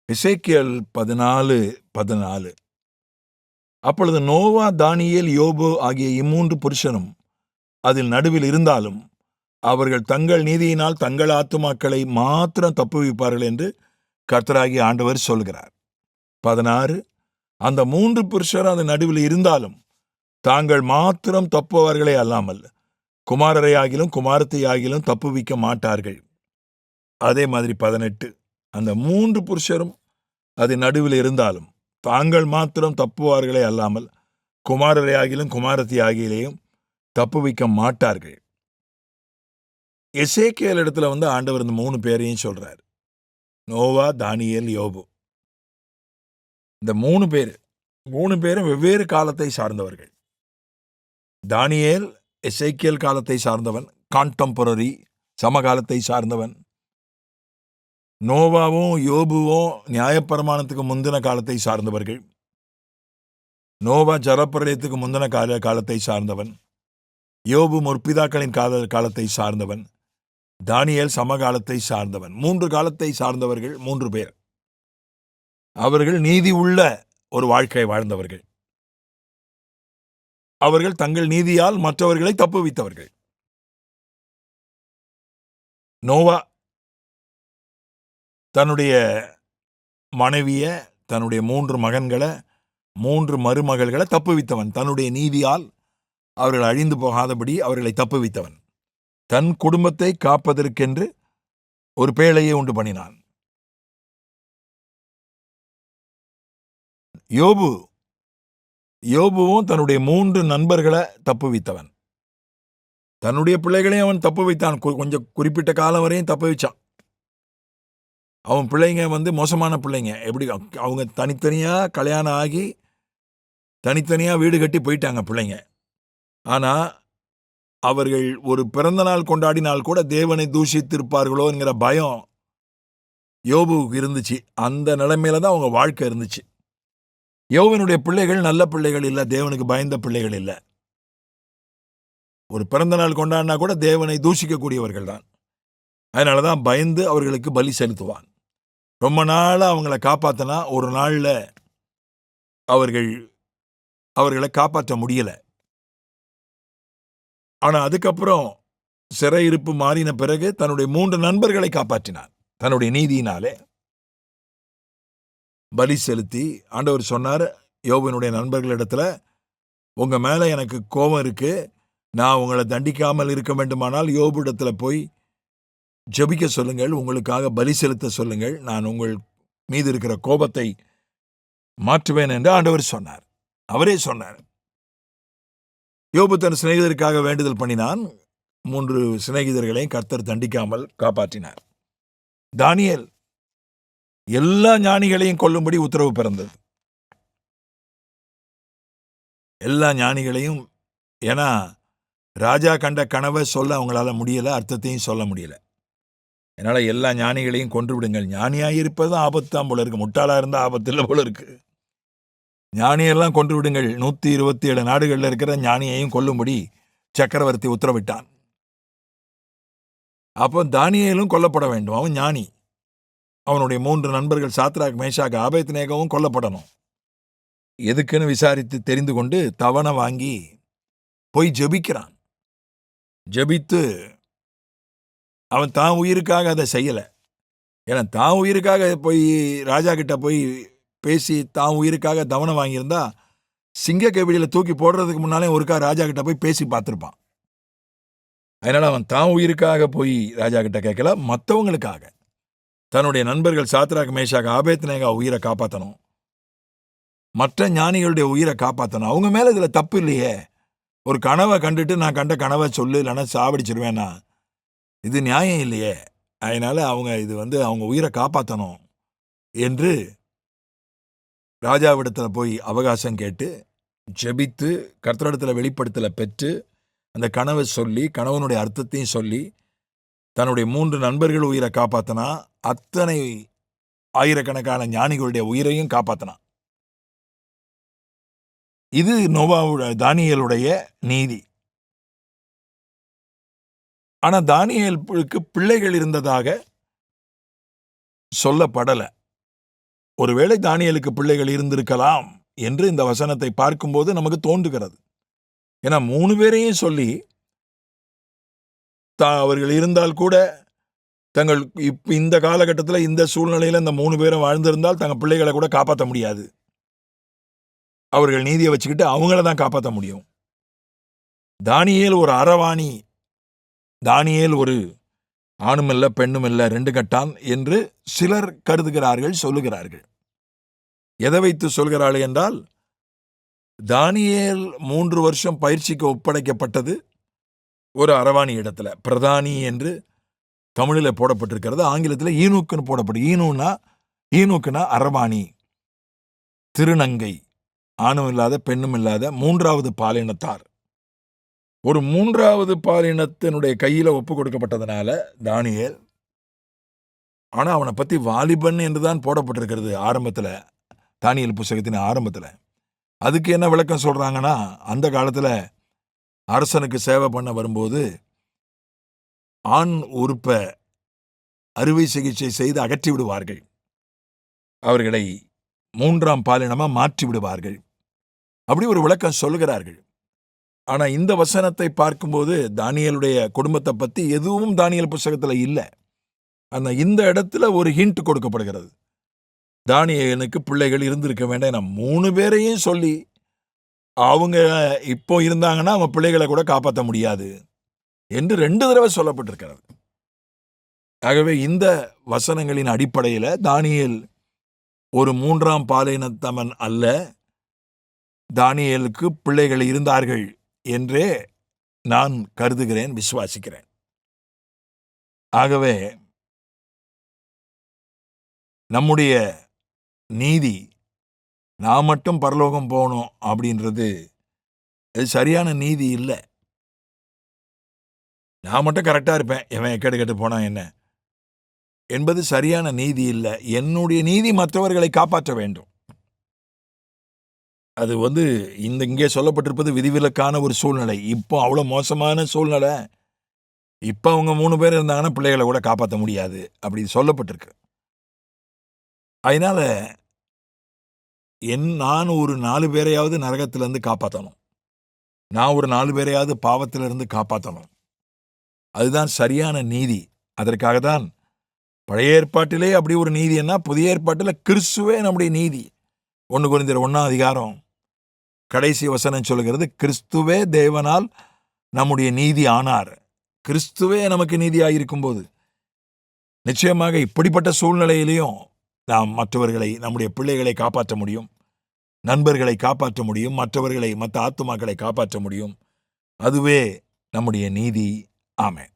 எசேக்கியேல் 14:14. அப்பொழுது நோவா, தானியேல், யோபு ஆகிய இம்மூன்று புருஷரும் அதில் நடுவில் இருந்தாலும் அவர்கள் தங்கள் நீதியினால் தங்கள் ஆத்துமாக்களை மாத்திரம் தப்புவிப்பார்கள் என்று கர்த்தராகிய ஆண்டவர் சொல்கிறார். 16. அந்த மூன்று புருஷர் அதன் நடுவில் இருந்தாலும் தாங்கள் மாத்திரம் தப்புவார்களே அல்லாமல் குமாரரை ஆகிலும் குமாரத்தை ஆகிலும் தப்புவிக்க மாட்டார்கள். அதே மாதிரி 18. அந்த மூன்று புருஷரும் அது நடுவில் இருந்தாலும் தாங்கள் மாத்திரம் தப்புவார்களே அல்லாமல் குமாரரை ஆகிலும் குமாரத்தை ஆகியிலேயும் தப்புவிக்க மாட்டார்கள். எசேக்கியேல் இடத்துல ஆண்டவர் இந்த 3 பேரையும் சொல்றார். நோவா, தானியேல், யோபு. இந்த 3 பேரும் வெவ்வேறு காலத்தை சார்ந்தவர்கள். தானியேல் எசேக்கியேல் காலத்தை சார்ந்தவன், கான்டெம்பரரி, சமகாலத்தை சார்ந்தவன். நோவாவும் யோபுவும் நியாயப்பிரமாணத்துக்கு முந்தின காலத்தை சார்ந்தவர்கள். நோவா ஜலப்பிரளயத்துக்கு முந்தின காலத்தை சார்ந்தவன். யோபு முற்பிதாக்களின் காலத்தை சார்ந்தவன். தானியேல் சமகாலத்தை சார்ந்தவன். 3 காலத்தை சார்ந்தவர்கள் 3 பேர். அவர்கள் நீதி உள்ள ஒரு வாழ்க்கை வாழ்ந்தவர்கள். அவர்கள் தங்கள் நீதியால் மற்றவர்களை தப்புவித்தவர்கள். நோவா தன்னுடைய மனைவிய, தன்னுடைய 3 மகன்களை, 3 மருமகள்களை தப்புவித்தவன். தன்னுடைய நீதியால் அவர்கள் அழிந்து போகாதபடி அவர்களை தப்புவித்தவன். தன் குடும்பத்தை காப்பதற்கென்று ஒரு பேழையை உண்டு பண்ணினான். யோபுவும் தன்னுடைய 3 நண்பர்களை தப்புவித்தவன். தன்னுடைய பிள்ளைகளையும் அவன் தப்பு வைத்தான். கொஞ்சம் குறிப்பிட்ட காலம் வரையும் தப்பு வச்சான். அவன் பிள்ளைங்க மோசமான பிள்ளைங்க. எப்படி அவங்க தனித்தனியாக கல்யாணம் ஆகி தனித்தனியாக வீடு கட்டி போயிட்டாங்க பிள்ளைங்க. ஆனால் அவர்கள் ஒரு பிறந்த நாள் கொண்டாடினால் கூட தேவனை தூஷித்திருப்பார்களோங்கிற பயம் யோபுவுக்கு இருந்துச்சு. அந்த நிலைமையில தான் அவங்க வாழ்க்கை இருந்துச்சு. யோபுவினுடைய பிள்ளைகள் நல்ல பிள்ளைகள் இல்லை, தேவனுக்கு பயந்த பிள்ளைகள் இல்லை. ஒரு பிறந்த நாள் கொண்டாடினா கூட தேவனை தூஷிக்கக்கூடியவர்கள் தான். அதனால தான் பயந்து அவர்களுக்கு பலி செலுத்துவான். ரொம்ப நாளாக அவங்கள காப்பாற்றினா ஒரு நாளில் அவர்களை காப்பாற்ற முடியலை. ஆனால் அதுக்கப்புறம் சிறையிருப்பு மாறின பிறகு தன்னுடைய 3 நண்பர்களை காப்பாற்றினான். தன்னுடைய நீதியினாலே பலி செலுத்தி ஆண்டவர் சொன்னார் யோபுவினுடைய நண்பர்களிடத்துல, உங்கள் மேலே எனக்கு கோபம் இருக்கு, நான் உங்களை தண்டிக்காமல் இருக்க வேண்டுமானால் யோபுவிடத்துல போய் ஜெபிக்க சொல்லுங்கள், உங்களுக்காக பலி செலுத்த சொல்லுங்கள், நான் உங்கள் மீது இருக்கிற கோபத்தை மாற்றுவேன் என்று ஆண்டவர் சொன்னார். அவரே சொன்னார். யோபு தன் சிநேகிதருக்காக வேண்டுதல் பண்ணினான். 3 சிநேகிதர்களையும் கர்த்தர் தண்டிக்காமல் காப்பாற்றினார். தானியேல் எல்லா ஞானிகளையும் கொல்லும்படி உத்தரவு பிறந்தது. எல்லா ஞானிகளையும். ஏன்னா ராஜா கண்ட கனவை சொல்ல அவங்களால முடியலை, அர்த்தத்தையும் சொல்ல முடியலை. அதனால் எல்லா ஞானிகளையும் கொன்று விடுங்கள். ஞானியாக இருப்பது ஆபத்தான் போல இருக்கு, முட்டாளாக இருந்தால் ஆபத்தில் போல இருக்கு. ஞானியெல்லாம் கொன்று விடுங்கள். 127 நாடுகளில் இருக்கிற ஞானியையும் கொல்லும்படி சக்கரவர்த்தி உத்தரவிட்டான். அப்போ தானியேலும் கொல்லப்பட வேண்டும். அவன் ஞானி. அவனுடைய 3 நண்பர்கள் சாத்ராக், மேஷாக், ஆபேத்நேகோவும் கொல்லப்படணும். எதுக்குன்னு விசாரித்து தெரிந்து கொண்டு தவணை வாங்கி போய் ஜெபிக்கிறான். ஜெபித்து அவன் தான் உயிருக்காக அதை செய்யலை. ஏன்னா தான் உயிருக்காக போய் ராஜா கிட்ட போய் பேசி தான் உயிருக்காக தவணை வாங்கியிருந்தா சிங்க கவிடியில் தூக்கி போடுறதுக்கு முன்னாலே ஒருக்கா ராஜா கிட்ட போய் பேசி பார்த்துருப்பான். அதனால் அவன் தான் உயிருக்காக போய் ராஜா கிட்ட கேட்கல, மற்றவங்களுக்காக. தன்னுடைய நண்பர்கள் சாத்ராக், மேஷாக், ஆபேத்நேகோ உயிரை காப்பாற்றணும், மற்ற ஞானிகளுடைய உயிரை காப்பாற்றணும். அவங்க மேலே இதில் தப்பு இல்லையே. ஒரு கனவை கண்டுட்டு நான் கண்ட கனவை சொல்லு, இல்லைன்னா சாவடிச்சிருவேன்னா இது நியாயம் இல்லையே. அதனால் அவங்க அவங்க உயிரை காப்பாற்றணும் என்று ராஜாவிடத்தில் போய் அவகாசம் கேட்டு ஜெபித்து கர்த்தரிடத்தில் வெளிப்படுத்தலை பெற்று அந்த கனவை சொல்லி கனவனுடைய அர்த்தத்தையும் சொல்லி தன்னுடைய 3 நண்பர்கள் உயிரை காப்பாற்றினா, அத்தனை ஆயிரக்கணக்கான ஞானிகளுடைய உயிரையும் காப்பாற்றினான். இது தானியேலுடைய நீதி. ஆனால் தானியேலுக்கு பிள்ளைகள் இருந்ததாக சொல்லப்படலை. ஒருவேளை தானியேலுக்கு பிள்ளைகள் இருந்திருக்கலாம் என்று இந்த வசனத்தை பார்க்கும்போது நமக்கு தோன்றுகிறது. ஏன்னா 3 பேரையும் சொல்லி அவர்கள் இருந்தால் கூட தங்கள் இந்த காலகட்டத்தில் இந்த சூழ்நிலையில் இந்த 3 பேரும் வாழ்ந்திருந்தால் தங்கள் பிள்ளைகளை கூட காப்பாற்ற முடியாது. அவர்கள் நீதியை வச்சுக்கிட்டு அவங்கள தான் காப்பாற்ற முடியும். தானியேல் ஒரு அரவாணி, தானியேல் ஒரு ஆணும் இல்ல பெண்ணும் இல்ல 2 கட்டான் என்று சிலர் கருதுகிறார்கள், சொல்லுகிறார்கள். எதை வைத்து சொல்கிறார்கள் என்றால், தானியேல் 3 வருஷம் பயிற்சிக்கு ஒப்படைக்கப்பட்டது ஒரு அரவாணி இடத்துல. பிரதானி என்று தமிழில் போடப்பட்டிருக்கிறது, ஆங்கிலத்தில் ஈனூக்குன்னு போடப்பட்டு. ஈனூக்குனா அரவாணி, திருநங்கை, ஆணும் இல்லாத பெண்ணும் இல்லாத 3வது பாலினத்தார். ஒரு 3வது பாலினத்தினுடைய கையில ஒப்பு கொடுக்கப்பட்டதுனால தானியேல், ஆனா அவனை பத்தி வாலிபன் என்றுதான் போடப்பட்டிருக்கிறது ஆரம்பத்துல, தானியேல் புத்தகத்தின் ஆரம்பத்துல. அதுக்கு என்ன விளக்கம் சொல்றாங்கன்னா, அந்த காலத்துல அரசனுக்கு சேவை பண்ண வரும்போது ஆண் உறுப்பை அறுவை சிகிச்சை செய்து அகற்றி விடுவார்கள். அவர்களை 3ஆம் பாலினமா மாற்றி விடுவார்கள். அப்படி ஒரு விளக்கம் சொல்லுகிறார்கள். ஆனா இந்த வசனத்தை பார்க்கும்போது தானியேலுடைய குடும்பத்தை பத்தி எதுவும் தானியேல் புத்தகத்துல இல்லை. ஆனா இந்த இடத்துல ஒரு ஹிண்ட் கொடுக்கப்படுகிறது. தானியேலுக்கு பிள்ளைகள் இருந்திருக்க வேண்டாம். 3 பேரையும் சொல்லி அவங்க இப்போ இருந்தாங்கன்னா அவங்க பிள்ளைகளை கூட காப்பாற்ற முடியாது என்று 2 தடவை சொல்லப்பட்டிருக்கிறது. ஆகவே இந்த வசனங்களின் அடிப்படையில் தானியேல் ஒரு 3ஆம் பாலினத்தவன் அல்ல, தானியேலுக்கு பிள்ளைகள் இருந்தார்கள் என்றே நான் கருதுகிறேன், விசுவாசிக்கிறேன். ஆகவே நம்முடைய நீதி, நான் மட்டும் பரலோகம் போகணும் அப்படின்றது அது சரியான நீதி இல்லை. நான் மட்டும் கரெக்டா இருப்பேன், எவன் எக்கேடு கெட்டு போனா என்ன என்பது சரியான நீதி இல்லை. என்னுடைய நீதி மற்றவர்களை காப்பாற்ற வேண்டும். அது இங்கே சொல்லப்பட்டிருப்பது விதிவிலக்கான ஒரு சூழ்நிலை. இப்போ அவ்வளோ மோசமான சூழ்நிலை. இப்போ அவங்க 3 பேர் இருந்தாங்கன்னா பிள்ளைகளை கூட காப்பாற்ற முடியாது அப்படி சொல்லப்பட்டிருக்கு. அதனால நான் ஒரு 4 பேரையாவது நரகத்திலிருந்து காப்பாற்றணும். நான் ஒரு 4 பேரையாவது பாவத்திலிருந்து காப்பாற்றணும். அதுதான் சரியான நீதி. அதற்காக தான் பழைய ஏற்பாட்டிலே அப்படி ஒரு நீதி என்ன, புதிய ஏற்பாட்டில் கிறிஸ்துவே நம்முடைய நீதி. 1 கொரிந்தியர் 1ஆம் அதிகாரம் கடைசி வசனம் சொல்கிறது, கிறிஸ்துவே தேவனால் நம்முடைய நீதி ஆனார். கிறிஸ்துவே நமக்கு நீதியாக இருக்கும்போது நிச்சயமாக இப்படிப்பட்ட சூழ்நிலையிலையும் நாம் மற்றவர்களை, நம்முடைய பிள்ளைகளை காப்பாற்ற முடியும், நண்பர்களை காப்பாற்ற முடியும், மற்ற ஆத்துமாக்களை காப்பாற்ற முடியும். அதுவே நம்முடைய நீதி. ஆமென்.